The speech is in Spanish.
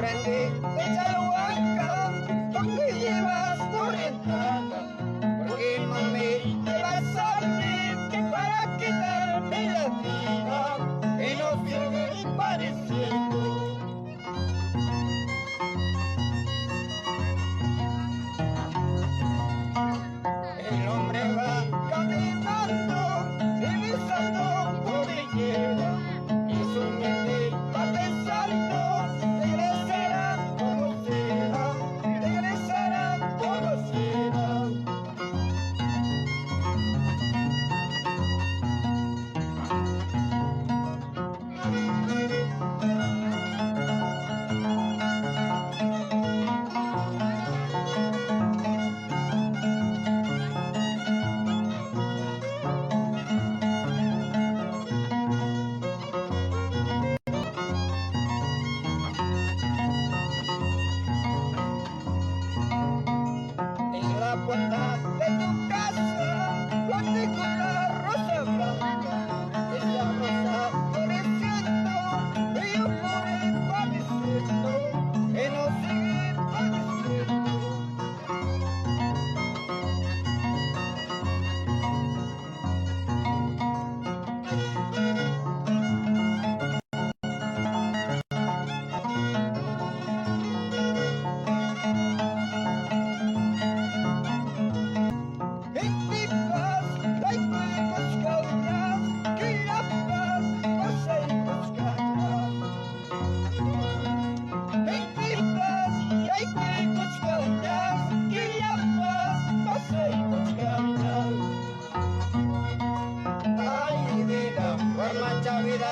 grande, échalo acá, porque llevas corrientada, porque no me llevas a mí, que para quitarme la vida, que no sigue pareciendo. El hombre va caminando, divisando cordillera, y su mente va pensando, regresará como será, regresará como será. En la puerta de tu casa, planté con la rosa blanca, esa rosa floreciendo, y yo por el padeciendo, que no sigue padeciendo. Ay, vida,